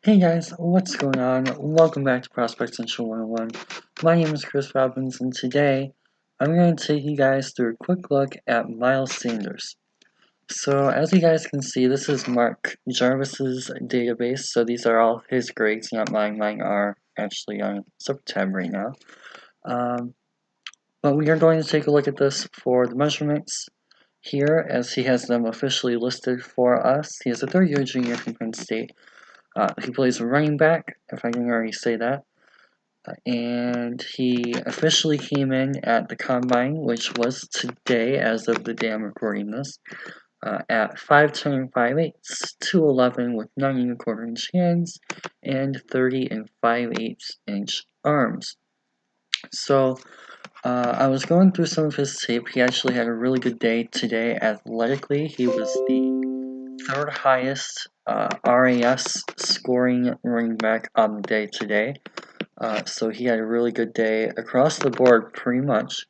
Hey guys, what's going on? Welcome back to Prospect Central 101. My name is Chris Robbins, and today I'm going to take you guys through a quick look at Miles Sanders. So, as you guys can see, this is Mark Jarvis's database, so these are all his grades, not mine. Mine are actually on a separate tab right now. But we are going to take a look at this for the measurements here, as he has them officially listed for us. He is a third-year junior from Penn State. He plays running back, if I didn't already say that. And he officially came in at the Combine, which was today, as of the day I'm recording this, at 5'10 and 5'8", 211 with 9 1/4-inch hands, and 30 and 5/8" arms. So, I was going through some of his tape. He actually had a really good day today athletically. He was the third highest RAS scoring running back on the day today. So he had a really good day across the board, pretty much.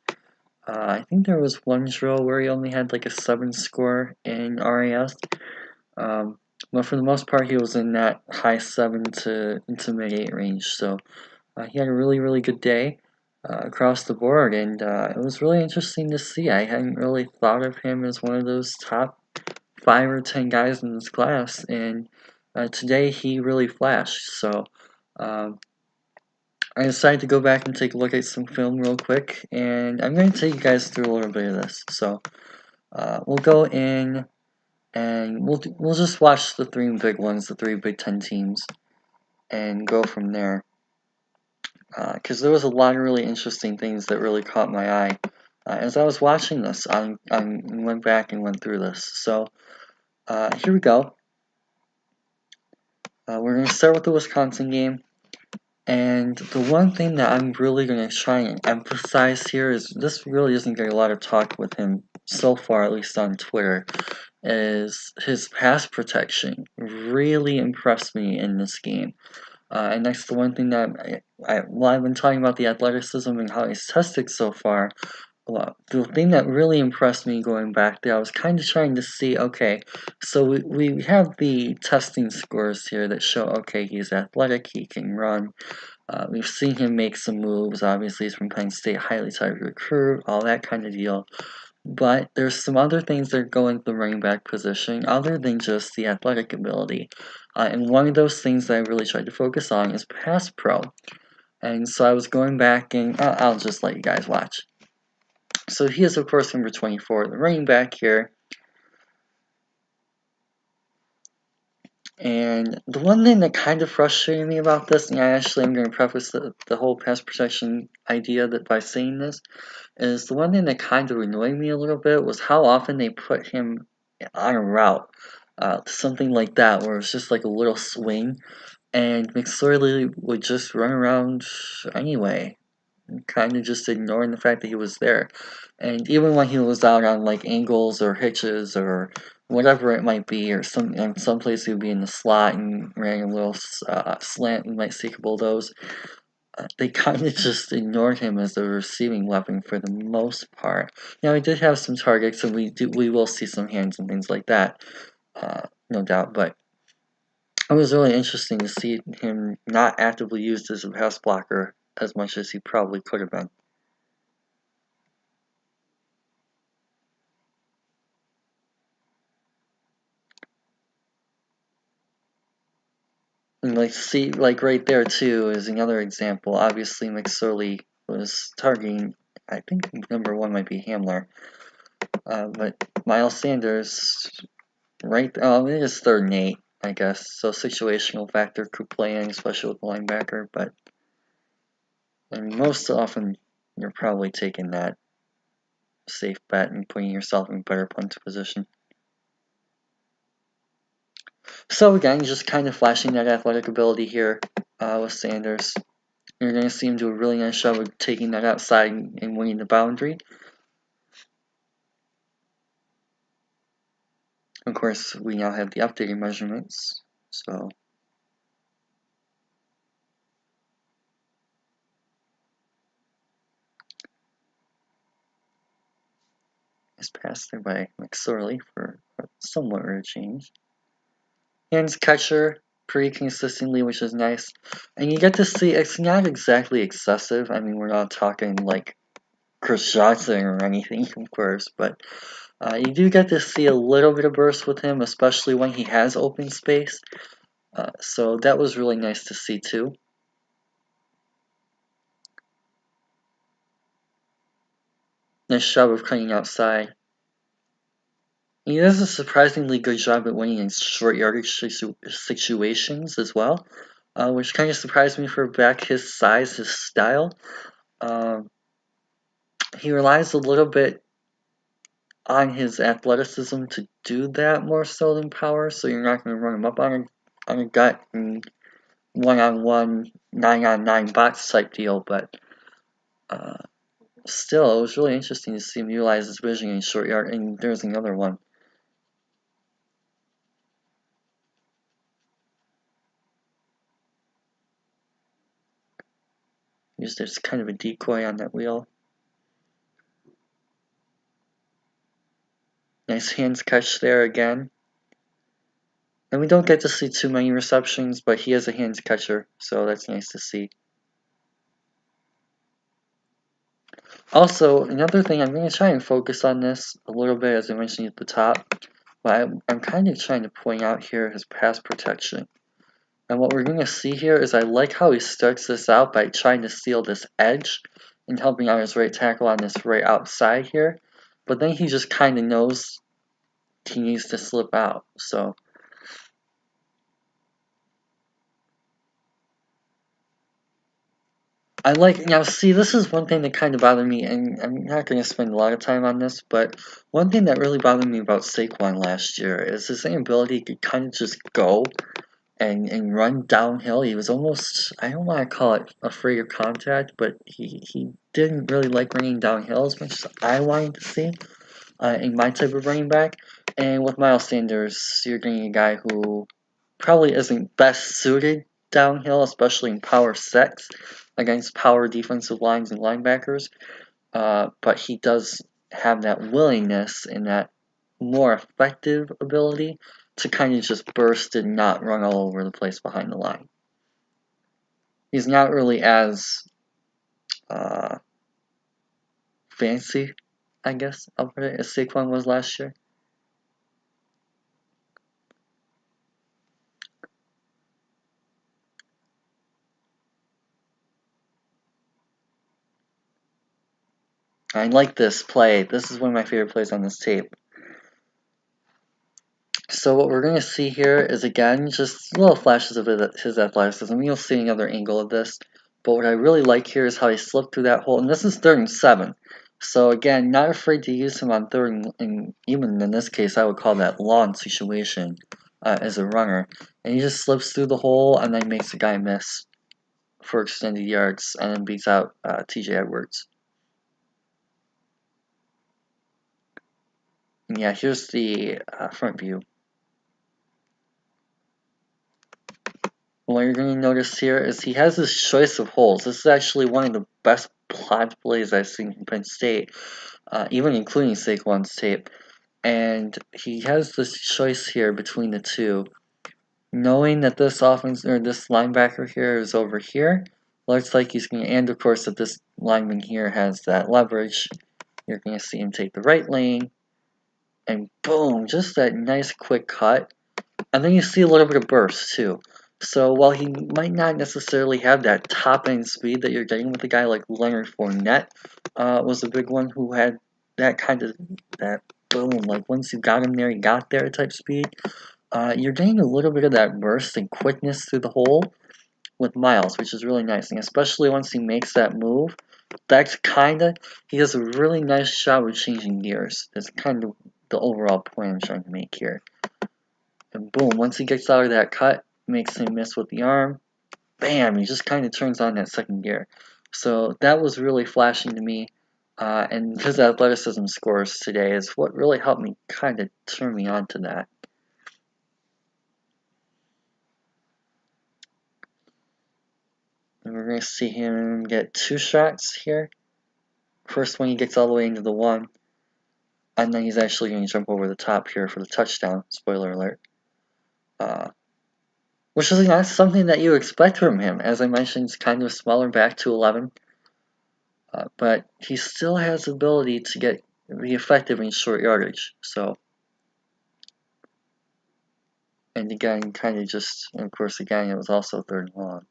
I think there was one drill where he only had like a 7 score in RAS. But for the most part, he was in that high 7 to into mid 8 range. So he had a really good day across the board, and it was really interesting to see. I hadn't really thought of him as one of those top 5 or 10 guys in this class, and today he really flashed. So I decided to go back and take a look at some film real quick, and I'm going to take you guys through a little bit of this. So we'll go in and we'll just watch the 3 big ones, the 3 Big Ten teams, and go from there. Because there was a lot of really interesting things that really caught my eye as I was watching this. I went back and went through this. So here we go. We're going to start with the Wisconsin game. And the one thing that I'm really going to try and emphasize here is this really isn't getting a lot of talk with him so far, at least on Twitter, is his pass protection really impressed me in this game. And that's the one thing that while I've been talking about the athleticism and how he's tested so far, well, the thing that really impressed me going back there, I was kind of trying to see, okay, so we have the testing scores here that show, okay, he's athletic, he can run. We've seen him make some moves. Obviously, he's from Penn State, highly touted recruit, all that kind of deal. But there's some other things that go into the running back position other than just the athletic ability. And one of those things that I really tried to focus on is pass pro. And so I was going back and I'll just let you guys watch. So he is, of course, number 24, the running back here. And the one thing that kind of frustrated me about this, and I actually am going to preface the whole pass protection idea that by saying this, is the one thing that kind of annoyed me a little bit was how often they put him on a route. Something like that, where it's just like a little swing, and McSorley would just run around anyway, kind of just ignoring the fact that he was there. And even when he was out on like angles or hitches or whatever it might be, or in some place he would be in the slot and ran a little slant, we might see a couple of those. They kind of just ignored him as a receiving weapon for the most part. Now he did have some targets, and we will see some hands and things like that, no doubt. But it was really interesting to see him not actively used as a pass blocker as much as he probably could have been. And see, right there too is another example. Obviously, McSorley was targeting, I think number 1 might be Hamler, but Miles Sanders, it is 3rd and 8, I guess. So situational factor could play in, especially with the linebacker. But most often, you're probably taking that safe bet and putting yourself in better punt position. So again, just kind of flashing that athletic ability here with Sanders. You're going to see him do a really nice job of taking that outside and winning the boundary. Of course, we now have the updated measurements. So it's passed there by McSorley for a somewhat rare change. Hands catcher, pretty consistently, which is nice. And you get to see it's not exactly excessive. I mean, we're not talking like Chris Johnson or anything, of course, but you do get to see a little bit of burst with him, especially when he has open space. So that was really nice to see too. Nice job of cutting outside. He does a surprisingly good job at winning in short yardage situations as well, which kind of surprised me for a back his size, his style. Um, he relies a little bit on his athleticism to do that more so than power, so you're not going to run him up on a gut and one-on-one, 9-on-9 box type deal, but still, it was really interesting to see him utilize his vision in short yard, and there's another one. There's kind of a decoy on that wheel. Nice hands catch there again. And we don't get to see too many receptions, but he is a hands catcher, so that's nice to see. Also, another thing, I'm going to try and focus on this a little bit as I mentioned at the top, but I'm kind of trying to point out here his pass protection. And what we're going to see here is I like how he starts this out by trying to steal this edge and helping out his right tackle on this right outside here. But then he just kind of knows he needs to slip out. So I like, now see, this is one thing that kind of bothered me, and I'm not going to spend a lot of time on this, but one thing that really bothered me about Saquon last year is his inability to kind of just go and run downhill. He was almost, I don't want to call it afraid of contact, but he didn't really like running downhill as much as I wanted to see in my type of running back. And with Miles Sanders, you're getting a guy who probably isn't best suited downhill, especially in power sets against power defensive lines and linebackers. But he does have that willingness and that more effective ability to kind of just burst and not run all over the place behind the line. He's not really as fancy, I guess I'll put it, as Saquon was last year. I like this play. This is one of my favorite plays on this tape. So what we're going to see here is, again, just little flashes of his athleticism. You'll see another angle of this. But what I really like here is how he slipped through that hole. And this is 3rd and 7. So again, not afraid to use him on 3rd and even in this case, I would call that long situation as a runner. And he just slips through the hole and then makes the guy miss for extended yards and then beats out TJ Edwards. And yeah, here's the front view. What you're going to notice here is he has this choice of holes. This is actually one of the best plot plays I've seen from Penn State, even including Saquon's tape. And he has this choice here between the two. Knowing that this offense or this linebacker here is over here, looks like he's going to, and of course that this lineman here has that leverage, you're going to see him take the right lane, and boom, just that nice quick cut. And then you see a little bit of burst too. So while he might not necessarily have that top end speed that you're getting with a guy like Leonard Fournette, was a big one who had that kind of, that boom, like once you got him there, you got there type speed. You're getting a little bit of that burst and quickness through the hole with Miles, which is really nice. And especially once he makes that move, that's kind of, he does a really nice job of changing gears. That's kind of the overall point I'm trying to make here. And boom, once he gets out of that cut, makes him miss with the arm, bam, he just kind of turns on that second gear. So that was really flashing to me. And his athleticism scores today is what really helped me kind of turn me on to that. And we're going to see him get 2 shots here. First one, he gets all the way into the 1. And then he's actually going to jump over the top here for the touchdown. Spoiler alert. which is not something that you expect from him. As I mentioned, he's kind of smaller back to 11, but he still has the ability to be effective in short yardage. So, and again, kind of just, and of course, again, it was also 3rd and long.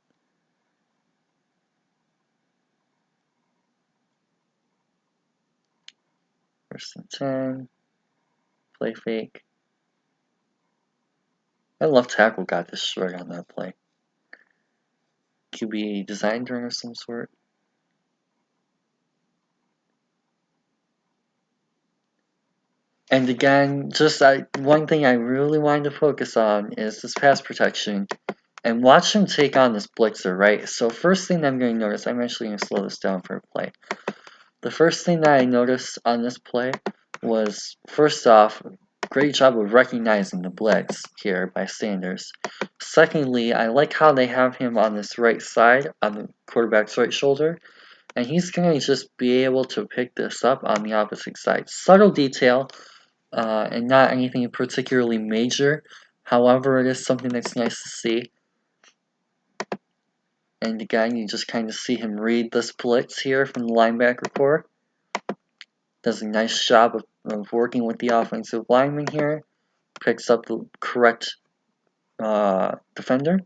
First and 10, play fake. That left tackle got destroyed on that play. QB design turn of some sort. And again, just one thing I really wanted to focus on is this pass protection. And watch him take on this blitzer, right? So first thing I'm going to notice, I'm actually going to slow this down for a play. The first thing that I noticed on this play was, first off, great job of recognizing the blitz here by Sanders. Secondly, I like how they have him on this right side, on the quarterback's right shoulder, and he's going to just be able to pick this up on the opposite side. Subtle detail, and not anything particularly major. However, it is something that's nice to see. And again, you just kind of see him read this blitz here from the linebacker core. Does a nice job of working with the offensive lineman here. Picks up the correct defender.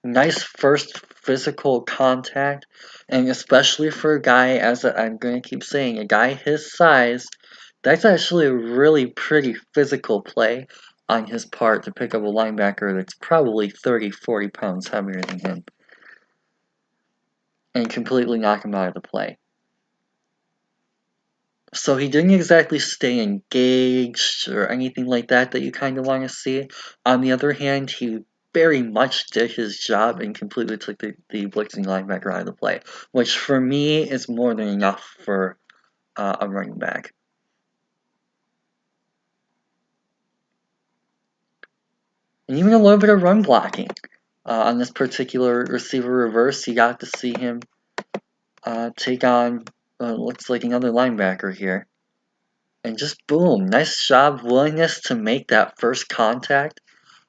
Nice first physical contact. And especially for a guy, as I'm going to keep saying, a guy his size, that's actually a really pretty physical play on his part to pick up a linebacker that's probably 30-40 pounds heavier than him. And completely knock him out of the play. So he didn't exactly stay engaged or anything like that you kind of want to see. On the other hand, he very much did his job and completely took the blitzing linebacker out of the play, which for me is more than enough for a running back. And even a little bit of run blocking. On this particular receiver reverse, you got to see him take on, looks like another linebacker here. And just boom, nice job, willingness to make that first contact.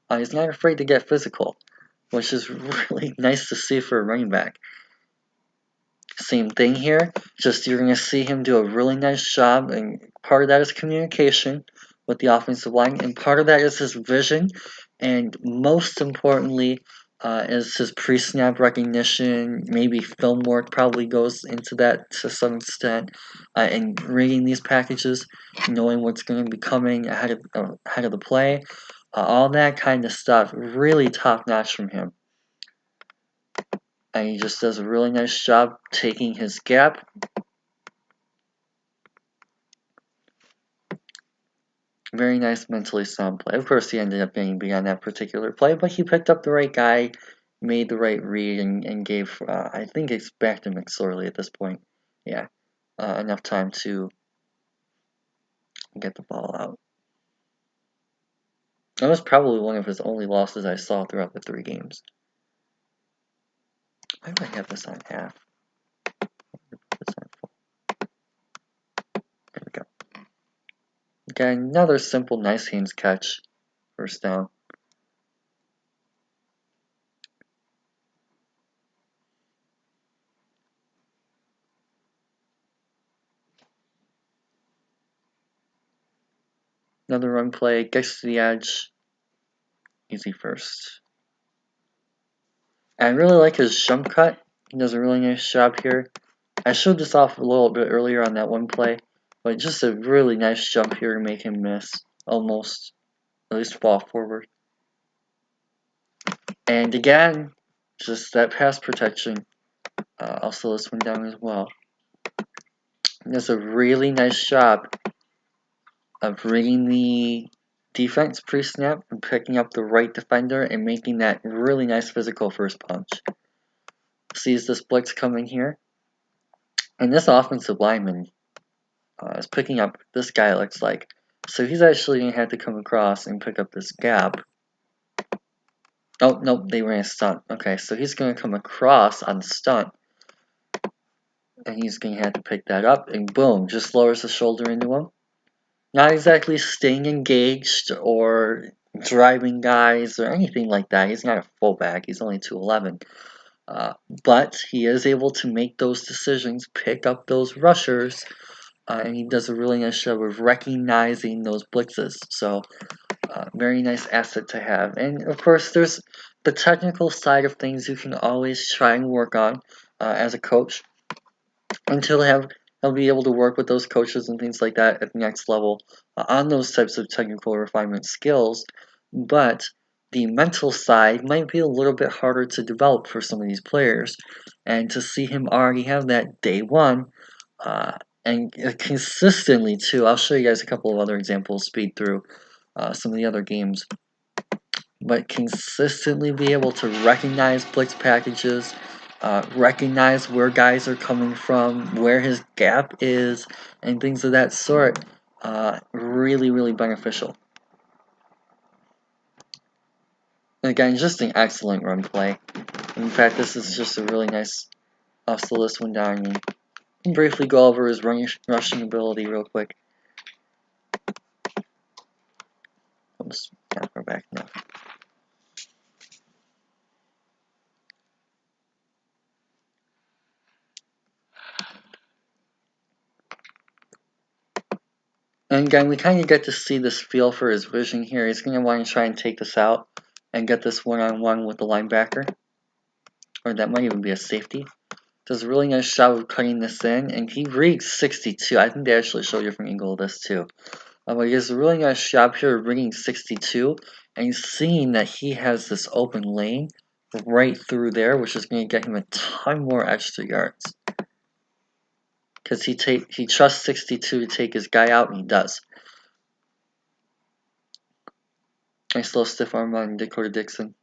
He's not afraid to get physical, which is really nice to see for a running back. Same thing here, just you're going to see him do a really nice job, and part of that is communication with the offensive line, and part of that is his vision, and most importantly is his pre-snap recognition. Maybe film work probably goes into that to some extent, and reading these packages, knowing what's going to be coming ahead of the play, all that kind of stuff, really top-notch from him. And he just does a really nice job taking his gap. Very nice mentally sound play. Of course, he ended up getting beat on that particular play, but he picked up the right guy, made the right read, and gave, I think it's back to McSorley at this point. Yeah, enough time to get the ball out. That was probably one of his only losses I saw throughout the 3 games. Why do I have this on half? This on full. There we go. Again, another simple, nice hands catch. First down. Another run play, gets to the edge. Easy first. I really like his jump cut. He does a really nice job here. I showed this off a little bit earlier on that one play, but just a really nice jump here to make him miss. Almost. At least fall forward. And again, just that pass protection. I'll slow this one down as well. He does a really nice job of reading the defense pre-snap and picking up the right defender and making that really nice physical first punch. Sees this blitz coming here. And this offensive lineman is picking up, this guy looks like. So he's actually going to have to come across and pick up this gap. Oh, nope, they ran a stunt. Okay, so he's going to come across on the stunt. And he's going to have to pick that up. And boom, just lowers the shoulder into him. Not exactly staying engaged or driving guys or anything like that. He's not a fullback. He's only 211. But he is able to make those decisions, pick up those rushers, and he does a really nice job of recognizing those blitzes. So, very nice asset to have. And of course, there's the technical side of things you can always try and work on as a coach until he'll be able to work with those coaches and things like that at the next level on those types of technical refinement skills. But the mental side might be a little bit harder to develop for some of these players, and to see him already have that day one, uh, and consistently too. I'll show you guys a couple of other examples, speed through some of the other games, but consistently be able to recognize blitz packages, recognize where guys are coming from, where his gap is, and things of that sort. Really, really beneficial. And again, just an excellent run play. In fact, this is just a really nice. I'll slow this one down and briefly go over his rushing ability real quick. Oops, not far back now. And again, we kind of get to see this feel for his vision here. He's going to want to try and take this out and get this one-on-one with the linebacker. Or that might even be a safety. Does a really nice job of cutting this in, and he reads 62. I think they actually show a different angle of this too. But he does a really nice job here of reading 62, and seeing that he has this open lane right through there, which is going to get him a ton more extra yards. Because he trusts 62 to take his guy out, and he does. Nice little stiff arm on Dakota Dixon.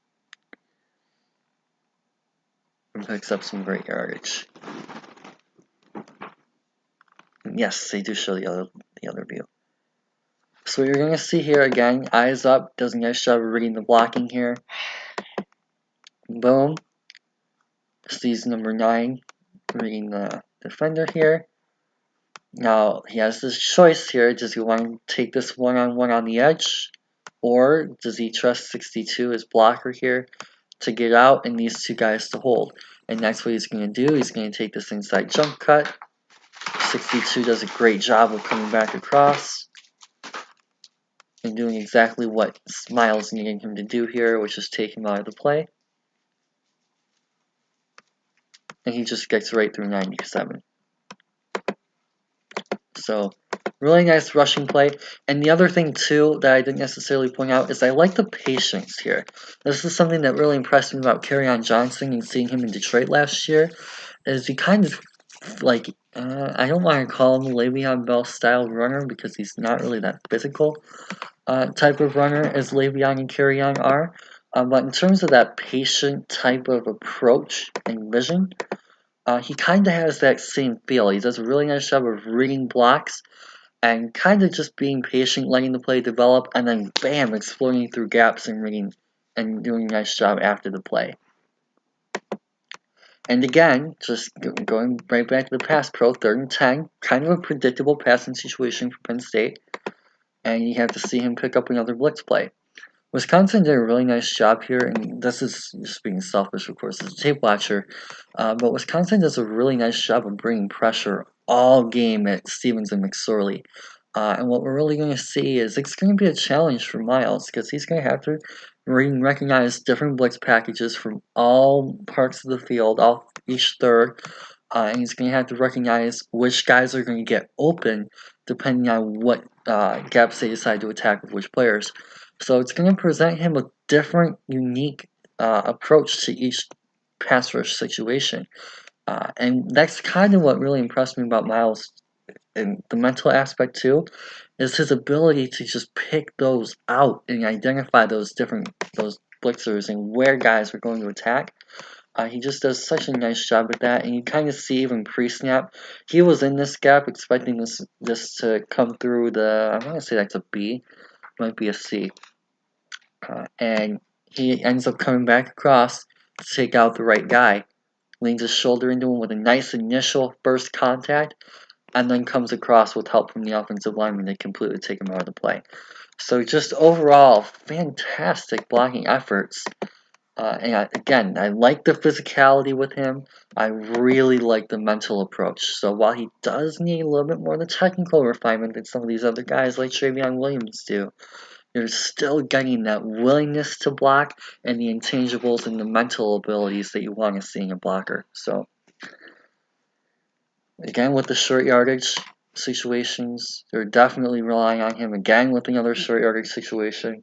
And picks up some great yardage. And yes, they do show the other view. So you're going to see here again, eyes up, does a nice job of reading the blocking here. Boom. Sees number 9 reading the defender here. Now he has this choice here. Does he want to take this one-on-one on the edge? Or does he trust 62, his blocker here, to get out and these two guys to hold? And that's what he's going to do. He's going to take this inside jump cut. 62 does a great job of coming back across and doing exactly what Miles needed him to do here, which is take him out of the play. And he just gets right through 97. So, really nice rushing play. And the other thing, too, that I didn't necessarily point out is I like the patience here. This is something that really impressed me about Kerryon Johnson and seeing him in Detroit last year, is he kind of, like, I don't want to call him a Le'Veon Bell style runner because he's not really that physical type of runner as Le'Veon and Kerryon are. But in terms of that patient type of approach and vision, he kind of has that same feel. He does a really nice job of reading blocks and kind of just being patient, letting the play develop, and then bam, exploring through gaps and reading and doing a nice job after the play. And again, just going right back to the pass pro, 3rd and 10, kind of a predictable passing situation for Penn State, and you have to see him pick up another blitz play. Wisconsin did a really nice job here, and this is just being selfish, of course, as a tape watcher, but Wisconsin does a really nice job of bringing pressure all game at Stevens and McSorley. And what we're really going to see is it's going to be a challenge for Miles, because he's going to have to recognize different blitz packages from all parts of the field, each third, and he's going to have to recognize which guys are going to get open depending on what gaps they decide to attack with which players. So it's going to present him a different, unique approach to each pass rush situation. And that's kind of what really impressed me about Miles, and the mental aspect too, is his ability to just pick those out and identify those blitzers and where guys are going to attack. He just does such a nice job at that, and you kind of see even pre-snap, he was in this gap expecting this to come through the, I'm going to say that's a B, might be a C. And he ends up coming back across to take out the right guy, leans his shoulder into him with a nice initial first contact, and then comes across with help from the offensive lineman to completely take him out of the play. So just overall, fantastic blocking efforts. Again, I like the physicality with him. I really like the mental approach. So while he does need a little bit more of the technical refinement than some of these other guys like Travion Williams do, you're still getting that willingness to block and the intangibles and the mental abilities that you want to see in a blocker. So again, with the short yardage situations, they're definitely relying on him. Again, with another short yardage situation,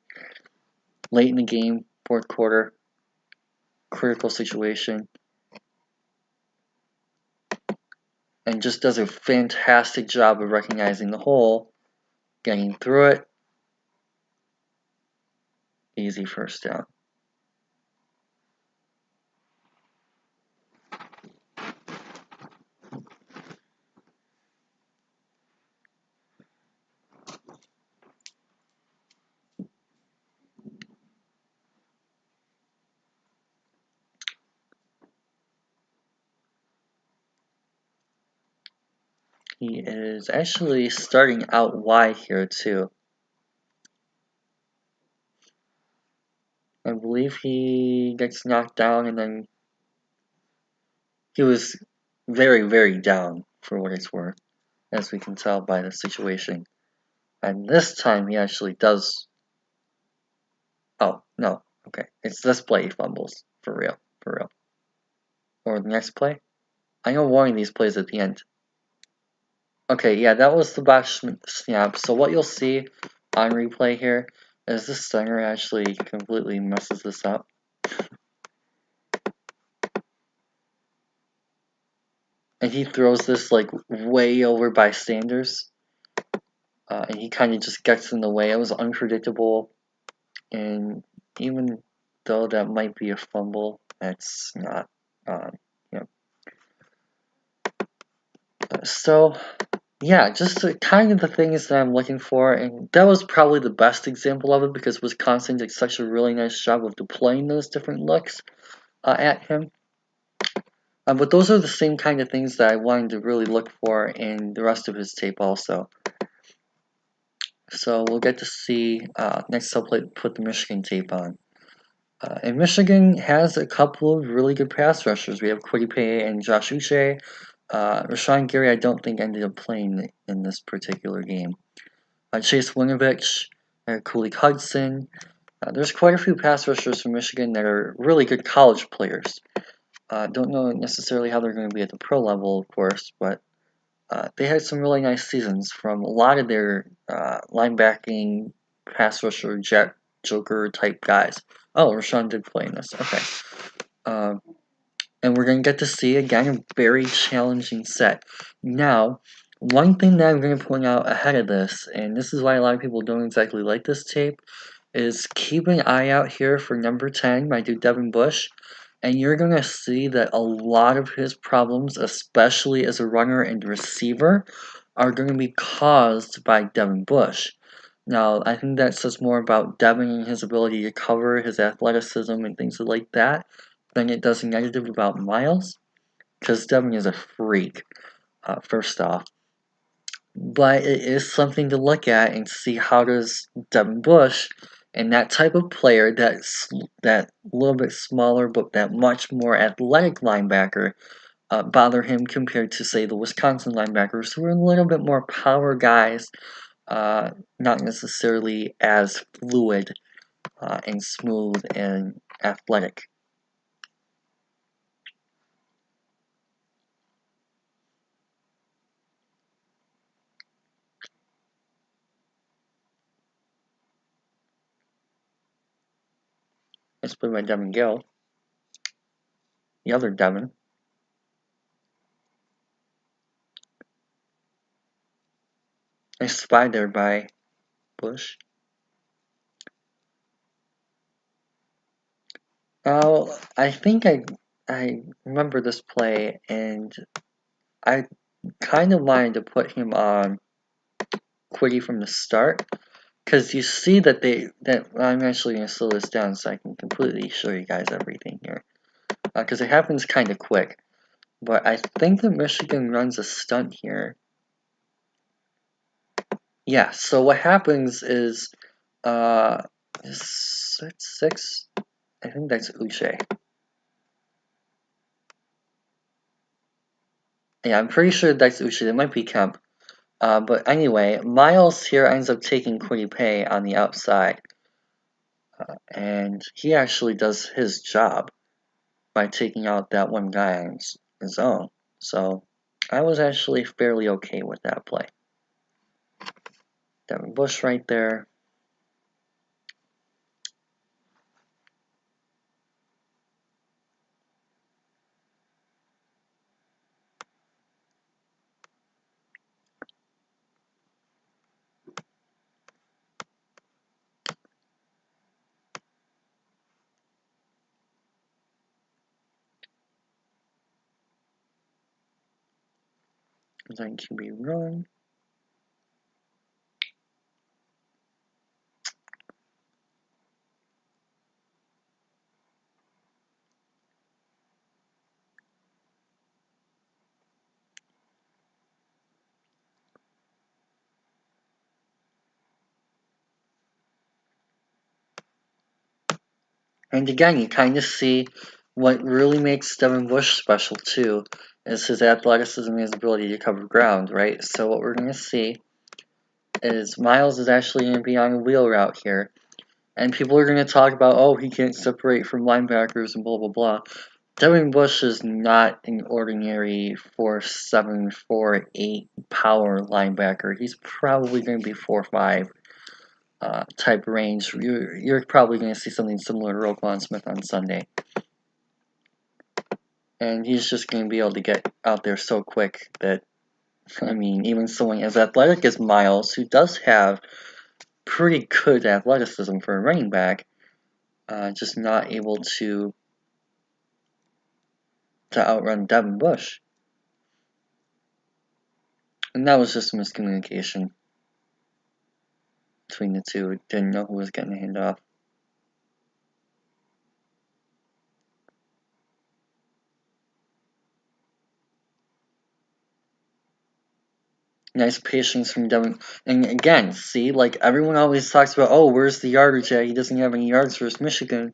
late in the game, fourth quarter, critical situation, and just does a fantastic job of recognizing the hole, getting through it. Easy first down. He is actually starting out wide here too. I believe he gets knocked down and then he was very, very down for what it's worth, as we can tell by the situation. And this time he actually does. Oh, no. Okay. It's this play he fumbles. For real. For real. Or the next play? I know one of these plays at the end. Okay, yeah, that was the back snap. So what you'll see on replay here is the center actually completely messes this up. And he throws this like way over by Sanders. And he kind of just gets in the way. It was unpredictable. And even though that might be a fumble, that's not. You know. So yeah, just kind of the things that I'm looking for, and that was probably the best example of it because Wisconsin did such a really nice job of deploying those different looks at him. But those are the same kind of things that I wanted to really look for in the rest of his tape also. So we'll get to see, next I'll put the Michigan tape on. And Michigan has a couple of really good pass rushers. We have Qualifier and Josh Uche. Rashawn Gary, I don't think ended up playing in this particular game. Chase Winovich, Kulik Hudson. There's quite a few pass rushers from Michigan that are really good college players. Don't know necessarily how they're going to be at the pro level, of course, but they had some really nice seasons from a lot of their linebacking, pass rusher, jet, joker type guys. Oh, Rashawn did play in this. Okay. And we're going to get to see, again, a very challenging set. Now, one thing that I'm going to point out ahead of this, and this is why a lot of people don't exactly like this tape, is keep an eye out here for number 10, my dude Devin Bush, and you're going to see that a lot of his problems, especially as a runner and receiver, are going to be caused by Devin Bush. Now, I think that says more about Devin and his ability to cover, his athleticism, and things like that, than it does negative about Miles, because Devin is a freak, first off. But it is something to look at and see how does Devin Bush and that type of player, that little bit smaller but that much more athletic linebacker, bother him compared to, say, the Wisconsin linebackers, who are a little bit more power guys, not necessarily as fluid and smooth and athletic. It's played by Devin Gill. The other Devin. A spy there by Bush. Now, I think I remember this play, and I kind of wanted to put him on Quiddy from the start, because you see that I'm actually going to slow this down so I can completely show you guys everything here, because it happens kind of quick. But I think that Michigan runs a stunt here. Yeah, so what happens is 6. I think that's Uche. Yeah, I'm pretty sure that's Uche. It might be Kemp. But anyway, Miles here ends up taking QuiPay on the outside. And he actually does his job by taking out that one guy on his own. So I was actually fairly okay with that play. Devin Bush right there. Then QB run. And again, you kind of see what really makes Devin Bush special too is his athleticism and his ability to cover ground, right? So what we're going to see is Miles is actually going to be on a wheel route here. And people are going to talk about, oh, he can't separate from linebackers and blah, blah, blah. Devin Bush is not an ordinary 4'7", 4'8" power linebacker. He's probably going to be 4'5" type range. You're probably going to see something similar to Roquan Smith on Sunday. And he's just going to be able to get out there so quick that, I mean, even someone as athletic as Miles, who does have pretty good athleticism for a running back, just not able to outrun Devin Bush. And that was just a miscommunication between the two. Didn't know who was getting the handoff. Nice patience from Devin. And again, see, like everyone always talks about, oh, where's the yardage at? He doesn't have any yards versus Michigan.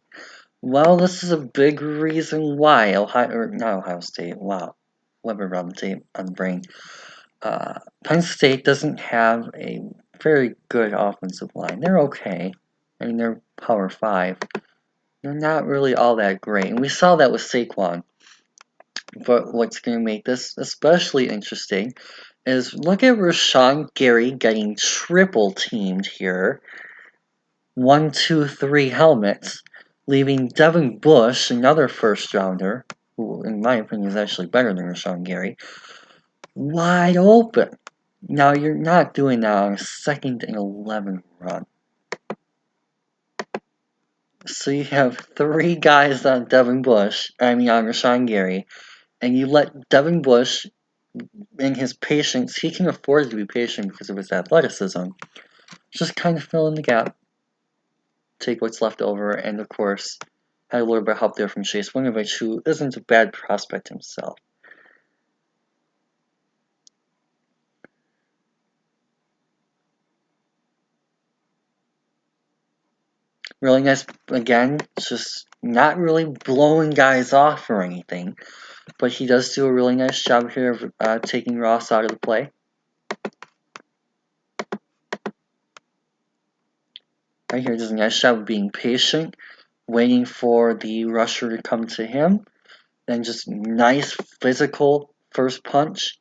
Well, this is a big reason why not Ohio State. Wow, Weber on the brain. Penn State doesn't have a very good offensive line. They're okay. I mean, they're Power 5. They're not really all that great. And we saw that with Saquon. But what's going to make this especially interesting is look at Rashawn Gary getting triple teamed here. 1, 2, 3 helmets, leaving Devin Bush, another first rounder, who in my opinion is actually better than Rashawn Gary, wide open. Now you're not doing that on a 2nd and 11 run. So you have 3 guys on on Rashawn Gary, and you let Devin Bush, in his patience, he can afford to be patient because of his athleticism, just kind of fill in the gap, take what's left over, and of course, had a little bit of help there from Chase Winovich, who isn't a bad prospect himself. Really nice, again, just not really blowing guys off or anything, but he does do a really nice job here of taking Ross out of the play. Right here, does a nice job of being patient, waiting for the rusher to come to him, then just nice physical first punch.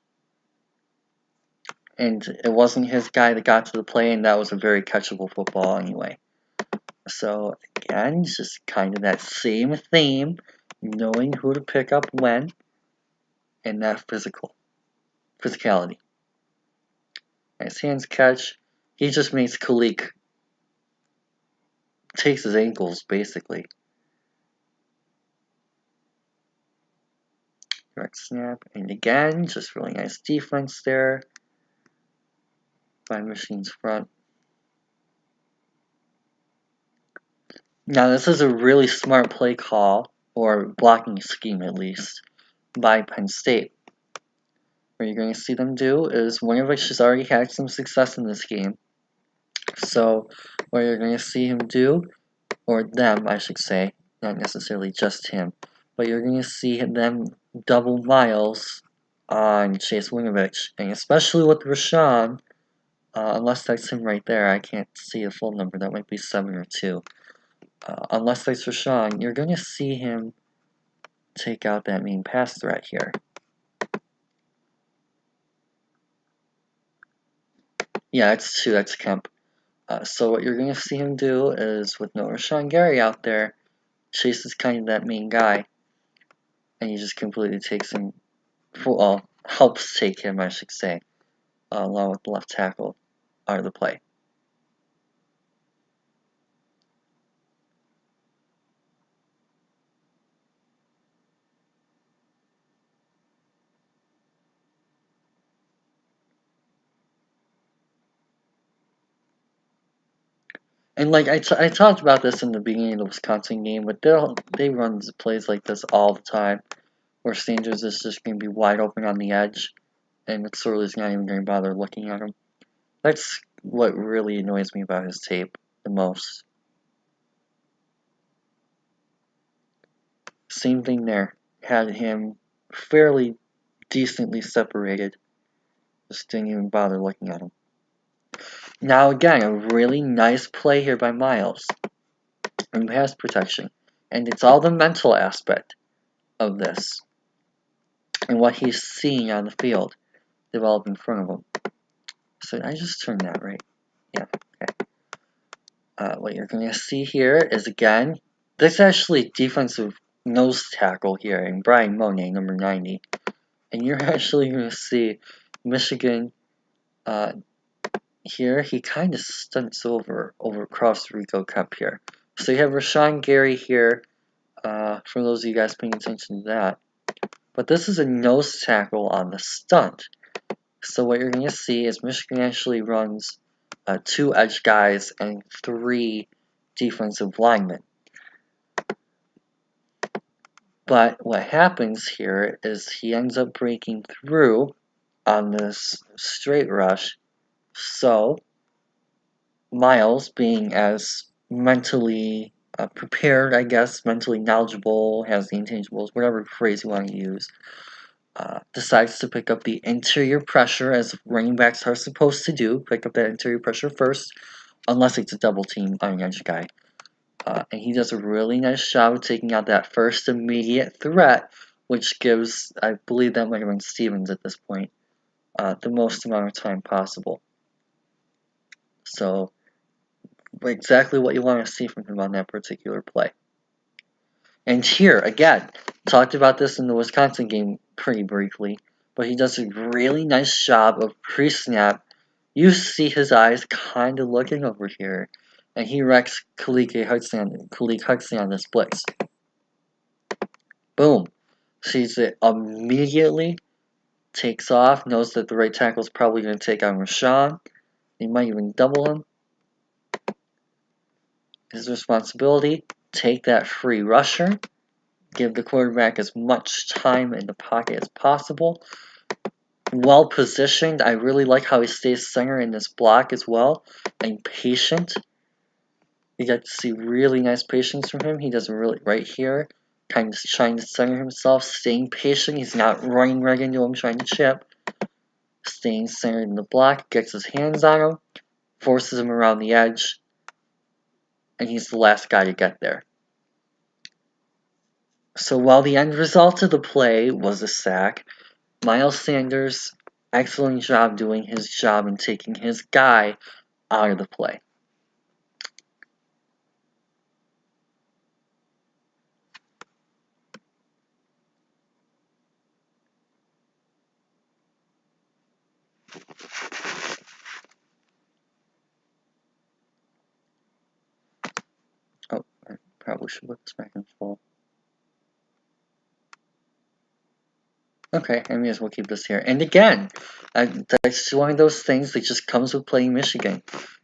And it wasn't his guy that got to the play, and that was a very catchable football anyway. So again, just kind of that same theme, knowing who to pick up when, and that physicality. Nice hands catch. He just makes Kalik takes his ankles basically. Direct snap, and again, just really nice defense there by Machine's front. Now this is a really smart play call, or blocking scheme at least, by Penn State. What you're going to see them do is Winovich has already had some success in this game. So what you're going to see him do, or them I should say, not necessarily just him, but you're going to see them double Miles on Chase Winovich, and especially with Rashawn, unless that's him right there, I can't see a full number, that might be 7 or 2. Unless that's Rashawn, you're going to see him take out that main pass threat here. Yeah, it's 2, that's Kemp. So what you're going to see him do is, with no Rashawn Gary out there, Chase is kind of that main guy, and he just completely takes him, well, helps take him, I should say, along with the left tackle out of the play. And like I talked about this in the beginning of the Wisconsin game, but they run plays like this all the time, where Sanders is just going to be wide open on the edge, and McSorley's not even going to bother looking at him. That's what really annoys me about his tape the most. Same thing there. Had him fairly decently separated. Just didn't even bother looking at him. Now again, a really nice play here by Miles in pass protection. And it's all the mental aspect of this and what he's seeing on the field develop in front of him. So I just turned that right. Yeah, okay. What you're going to see here is, again, this actually defensive nose tackle here in Brian Monet, number 90. And you're actually going to see Michigan here. He kind of stunts over across Rico Cup here. So you have Rashawn Gary here, for those of you guys paying attention to that. But this is a nose tackle on the stunt. So what you're going to see is Michigan actually runs 2 edge guys and 3 defensive linemen. But what happens here is he ends up breaking through on this straight rush. So Miles, being as mentally prepared, I guess, mentally knowledgeable, has the intangibles, whatever phrase you want to use, decides to pick up the interior pressure, as running backs are supposed to do, pick up that interior pressure first, unless it's a double team on an edge guy. And he does a really nice job of taking out that first immediate threat, which gives, I believe that might have been Stevens at this point, the most amount of time possible. So, exactly what you want to see from him on that particular play. And here, again, talked about this in the Wisconsin game pretty briefly, but he does a really nice job of pre-snap. You see his eyes kind of looking over here, and he wrecks Khalid Huxley on this blitz. Boom. Sees it immediately, takes off, knows that the right tackle is probably going to take on Rashawn. He might even double him. His responsibility, take that free rusher, give the quarterback as much time in the pocket as possible. Well positioned. I really like how he stays center in this block as well, and patient. You get to see really nice patience from him. He does really right here, kind of trying to center himself, staying patient. He's not running right into him trying to chip. Staying centered in the block, gets his hands on him, forces him around the edge, and he's the last guy to get there. So while the end result of the play was a sack, Miles Sanders, excellent job doing his job and taking his guy out of the play. Oh, I probably should put this back in full. Okay, I may as well keep this here. And again, that's one of those things that just comes with playing Michigan.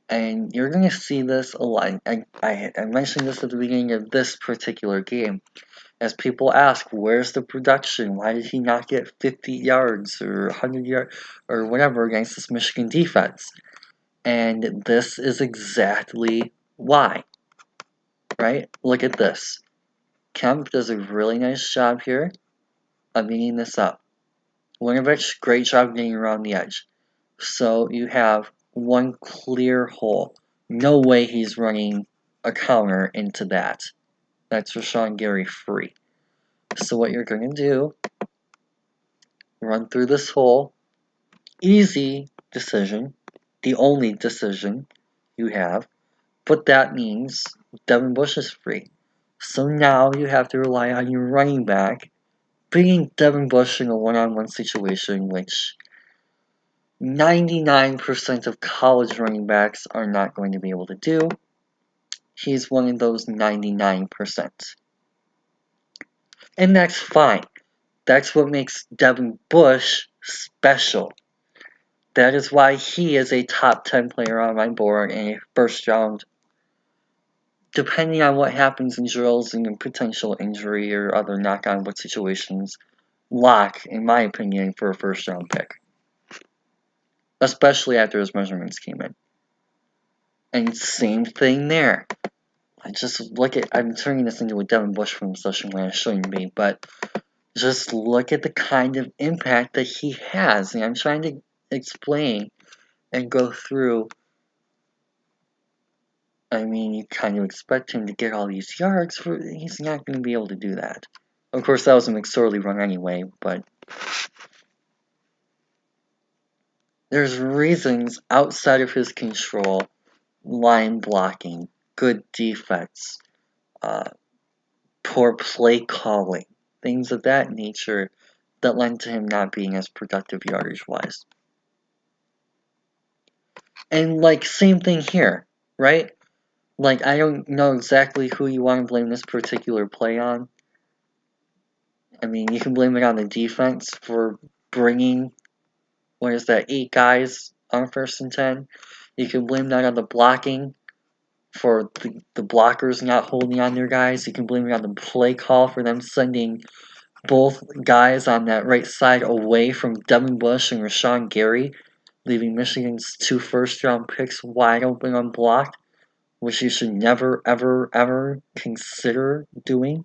And you're going to see this a lot. I mentioned this at the beginning of this particular game. As people ask, where's the production? Why did he not get 50 yards or 100 yards or whatever against this Michigan defense? And this is exactly why, right? Look at this. Kemp does a really nice job here of beating this up. Winovich, great job getting around the edge. So you have one clear hole. No way he's running a counter into that. That's Rashawn Gary free. So what you're going to do, run through this hole. Easy decision. The only decision you have. But that means Devin Bush is free. So now you have to rely on your running back beating Devin Bush in a one-on-one situation, which 99% of college running backs are not going to be able to do. He's one of those 99%. And that's fine. That's what makes Devin Bush special. That is why he is a top 10 player on my board and a first round, depending on what happens in drills and in potential injury or other knock-on wood situations, lock, in my opinion, for a first round pick. Especially after his measurements came in. And same thing there. I just look at, I'm turning this into a Devin Bush film session when I shouldn't be, but just look at the kind of impact that he has. And I'm trying to explain and go through. I mean, you kind of expect him to get all these yards, he's not going to be able to do that. Of course, that was a McSorley run anyway, but there's reasons outside of his control, line blocking, good defense, poor play calling, things of that nature that lend to him not being as productive yardage-wise. And, like, same thing here, right? Like, I don't know exactly who you want to blame this particular play on. I mean, you can blame it on the defense for bringing, 8 guys on 1st and 10. You can blame that on the blocking for the blockers not holding on their guys. You can blame it on the play call for them sending both guys on that right side away from Devin Bush and Rashawn Gary, leaving Michigan's 2 first-round picks wide open unblocked, which you should never, ever, ever consider doing.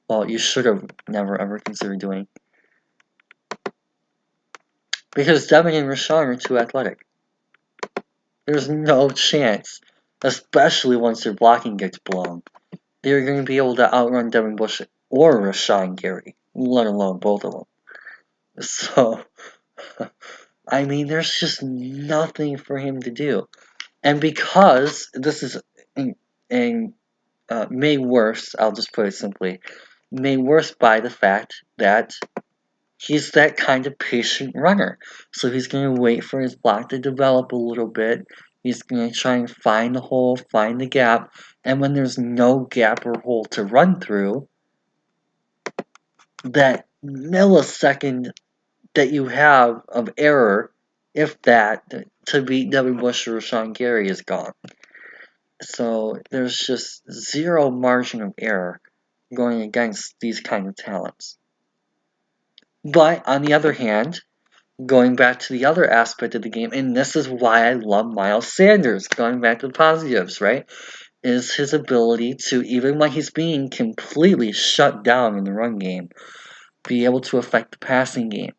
Well, you should have never, ever considered doing. Because Devin and Rashawn are too athletic. There's no chance, especially once their blocking gets blown, they're going to be able to outrun Devin Bush or Rashawn Gary, let alone both of them. So, I mean, there's just nothing for him to do. And because this is made worse, I'll just put it simply, made worse by the fact that he's that kind of patient runner. So he's going to wait for his block to develop a little bit. He's going to try and find the hole, find the gap. And when there's no gap or hole to run through, that millisecond that you have of error, if that, to beat Devin Bush or Rashawn Gary is gone. So there's just zero margin of error going against these kind of talents. But on the other hand, going back to the other aspect of the game, and this is why I love Miles Sanders, going back to the positives, right, is his ability to, even when he's being completely shut down in the run game, be able to affect the passing game.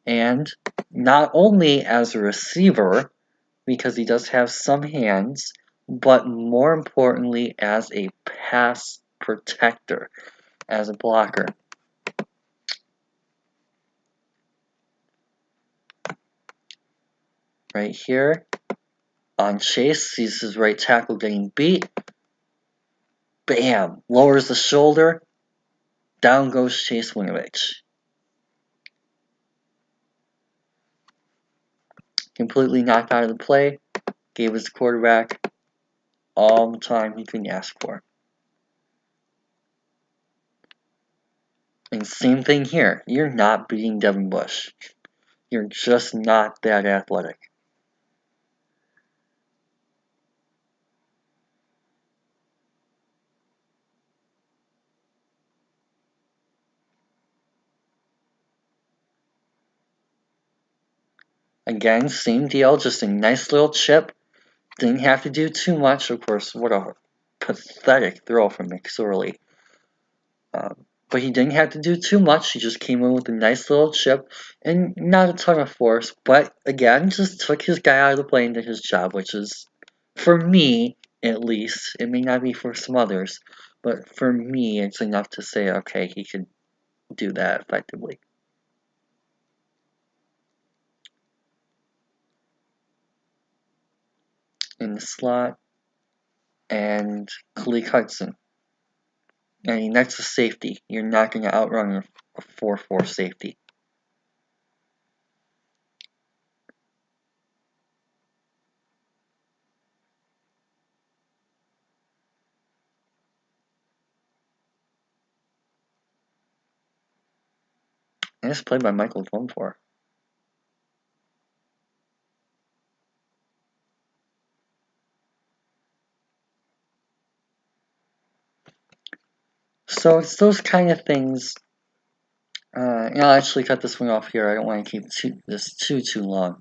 And not only as a receiver, because he does have some hands, but more importantly as a pass protector, as a blocker. Right here, on Chase, sees his right tackle getting beat. Bam! Lowers the shoulder. Down goes Chase Winovich. Completely knocked out of the play. Gave his quarterback all the time he could ask for. And same thing here. You're not beating Devin Bush. You're just not that athletic. Again, same deal, just a nice little chip. Didn't have to do too much. Of course, what a pathetic throw from McSorley. But he didn't have to do too much. He just came in with a nice little chip and not a ton of force. But again, just took his guy out of the play and did his job, which is, for me at least, it may not be for some others, but for me, it's enough to say, okay, he could do that effectively. In the slot, and Khalid Hudson. I mean, that's a safety. You're not going to outrun a 4-4 safety. And it's played by Michael Blumfor. So it's those kind of things. And I'll actually cut this one off here. I don't want to keep this too long.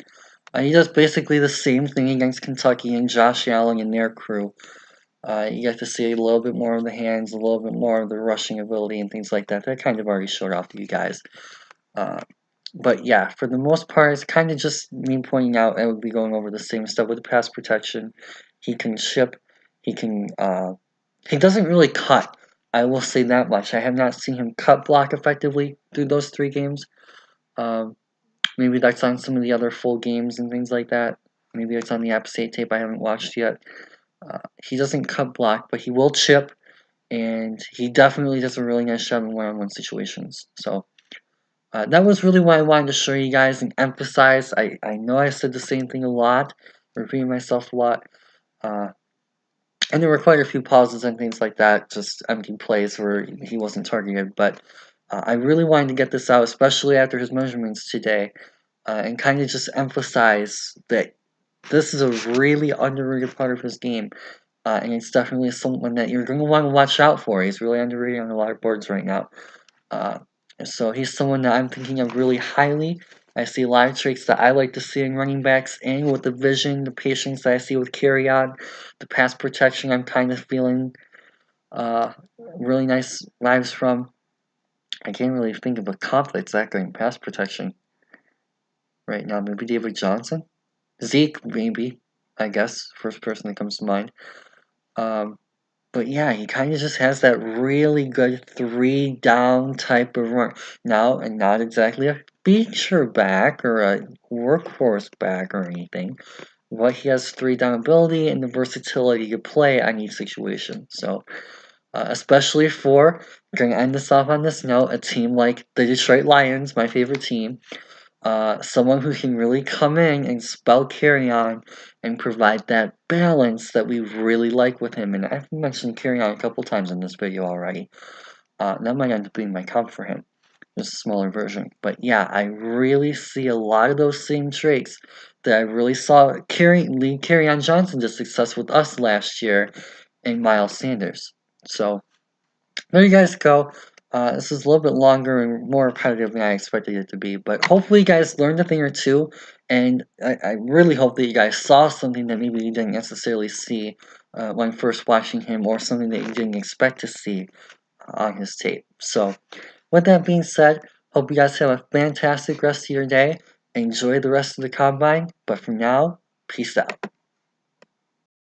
He does basically the same thing against Kentucky and Josh Allen and their crew. You get to see a little bit more of the hands, a little bit more of the rushing ability and things like that. That kind of already showed off to you guys. But yeah, for the most part, it's kind of just me pointing out I would be going over the same stuff with the pass protection. He can ship. He can. He doesn't really cut. I will say that much. I have not seen him cut block effectively through those 3 games. Maybe that's on some of the other full games and things like that. Maybe it's on the App State tape I haven't watched yet. He doesn't cut block, but he will chip, and he definitely does a really nice job in one-on-one situations. So that was really what I wanted to show you guys and emphasize. I know I said the same thing a lot, repeating myself a lot. And there were quite a few pauses and things like that, just empty plays where he wasn't targeted. But I really wanted to get this out, especially after his measurements today, and kind of just emphasize that this is a really underrated part of his game. And it's definitely someone that you're going to want to watch out for. He's really underrated on a lot of boards right now. So he's someone that I'm thinking of really highly. I see a lot of traits that I like to see in running backs, and with the vision, the patience that I see with carry on, the pass protection I'm kind of feeling really nice vibes from. I can't really think of a comp that's that good in pass protection right now. Maybe David Johnson? Zeke, maybe, I guess, first person that comes to mind. But yeah, he kind of just has that really good 3-down type of run. Now, and not exactly a feature back or a workhorse back or anything, but he has 3-down ability and the versatility to play on each situation. So, especially for, going to end this off on this note, a team like the Detroit Lions, my favorite team, someone who can really come in and spell carry on and provide that balance that we really like with him. And I've mentioned carry on a couple times in this video already. That might end up being my comp for him, just a smaller version. But yeah, I really see a lot of those same traits that I really saw lead Carry on Johnson to success with us last year in Miles Sanders. So there you guys go. This is a little bit longer and more repetitive than I expected it to be, but hopefully you guys learned a thing or two, and I really hope that you guys saw something that maybe you didn't necessarily see when first watching him, or something that you didn't expect to see on his tape. So, with that being said, hope you guys have a fantastic rest of your day. Enjoy the rest of the combine, but for now, peace out.